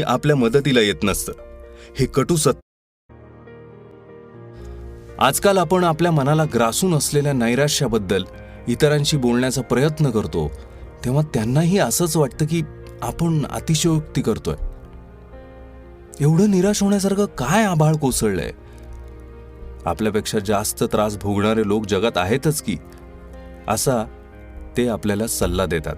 आपल्या मदतीला येत नसतं, हे कटू सत्य. आजकाल आपण आपल्या मनाला ग्रासून असलेल्या नैराश्याबद्दल इतरांशी बोलण्याचा प्रयत्न करतो, तेव्हा त्यांनाही असंच वाटतं की आपण अतिशयोक्ती करतोय. एवढं निराश होण्यासारखं काय आभाळ कोसळलंय? आपल्यापेक्षा जास्त त्रास भोगणारे लोक जगात आहेतच की, असा ते आपल्याला सल्ला देतात.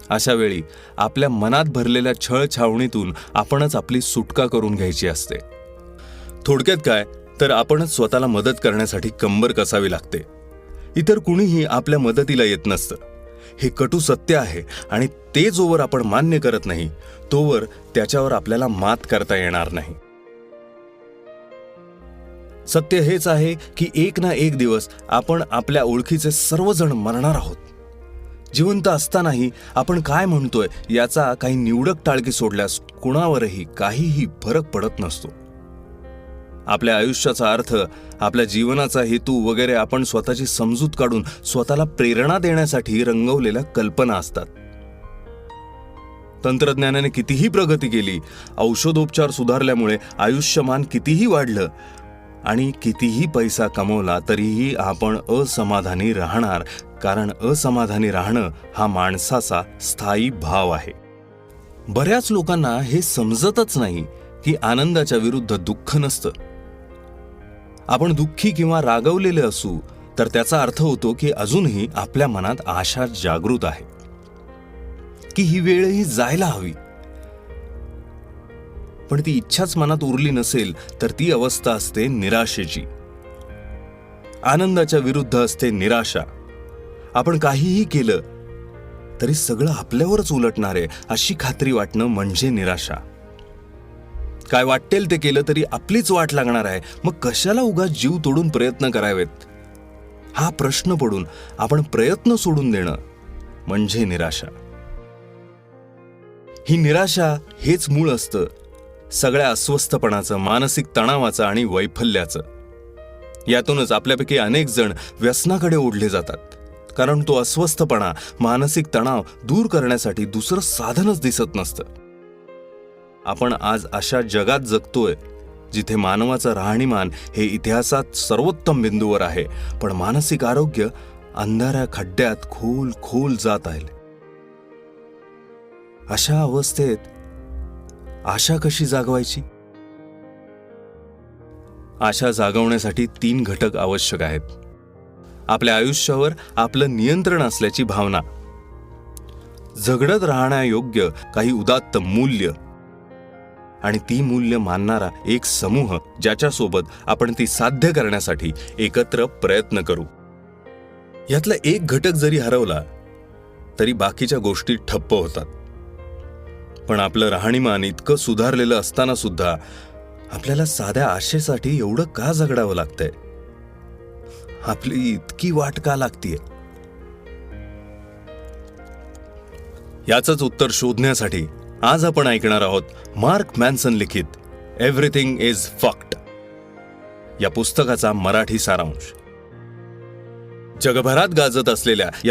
अशा वेळी आपल्या मनात भरलेल्या छळ छावणीतून आपणच आपली सुटका करून घ्यायची असते. थोडक्यात काय तर आपणच स्वतःला मदत करण्यासाठी कंबर कसावी लागते. इतर कुणीही आपल्या मदतीला येत नसतं, हे कटू सत्य आहे. आणि ते जोवर आपण मान्य करत नाही तोवर त्याच्यावर आपल्याला मात करता येणार नाही. सत्य हेच आहे की एक ना एक दिवस आपण आपल्या ओळखीचे सर्वजण मरणार आहोत. जिवंत असतानाही आपण काय म्हणतोय याचा काही निवडक टाळकी सोडल्यास कुणावरही काहीही फरक पडत नसतो. आपल्या आयुष्याचा अर्थ, आपल्या जीवनाचा हेतू वगैरे आपण स्वतःची समजूत काढून स्वतःला प्रेरणा देण्यासाठी रंगवलेल्या कल्पना असतात. तंत्रज्ञानाने कितीही प्रगती केली, औषधोपचार सुधारल्यामुळे आयुष्यमान कितीही वाढलं आणि कितीही पैसा कमवला तरीही आपण असमाधानी राहणार, कारण असमाधानी राहणं हा माणसाचा स्थायी भाव आहे. बऱ्याच लोकांना हे समजतच नाही की आनंदाच्या विरुद्ध दुःख नसतं. आपण दुःखी किंवा रागवलेले असू तर त्याचा अर्थ होतो की अजूनही आपल्या मनात आशा जागृत आहे, की ही वेळही जायला हवी. पण ती इच्छाच मनात उरली नसेल तर ती अवस्था असते निराशेची. आनंदाच्या विरुद्ध असते निराशा. आपण काहीही केलं तरी सगळं आपल्यावरच उलटणार आहे अशी खात्री वाटणं म्हणजे निराशा. काय वाटेल ते केलं तरी आपलीच वाट लागणार आहे, मग कशाला उगाच जीव तोडून प्रयत्न करावेत, हा प्रश्न पडून आपण प्रयत्न सोडून देणं म्हणजे निराशा. ही निराशा हेच मूळ असतं सगळ्या अस्वस्थपणाचं, मानसिक तणावाचं आणि वैफल्याचं. यातूनच आपल्यापैकी अनेक जण व्यसनाकडे ओढले जातात, कारण तो अस्वस्थपणा, मानसिक तणाव दूर करण्यासाठी दुसरं साधनच दिसत नसतं. आपण आज अशा जगात जगतोय जिथे मानवाचं राहणीमान हे इतिहासात सर्वोत्तम बिंदूवर आहे, पण मानसिक आरोग्य अंधाऱ्या खड्ड्यात खोल खोल जात आहे. अशा अवस्थेत आशा कशी जागवायची? आशा जागवण्यासाठी 3 घटक आवश्यक आहेत. आपल्या आयुष्यावर आपलं नियंत्रण असल्याची भावना, झगडत राहण्यायोग्य काही उदात्त मूल्य आणि ती मूल्य मानणारा एक समूह ज्याच्यासोबत आपण ती साध्य करण्यासाठी एकत्र प्रयत्न करू. यातला एक घटक जरी हरवला तरी बाकीच्या गोष्टी ठप्प होतात. पण आपलं राहणीमान इतकं सुधारलेलं असताना सुद्धा आपल्याला साध्या आशेसाठी एवढं का झगडावं लागतंय? आपली इतकी वाट का लागतीये? याचंच उत्तर शोधण्यासाठी आज आपण ऐकणार आहोत मार्क मॅन्सन लिखित एव्हरीथिंग इज फक्ड या पुस्तकाचा मराठी सारांश. जगभरात गाजत असलेल्या या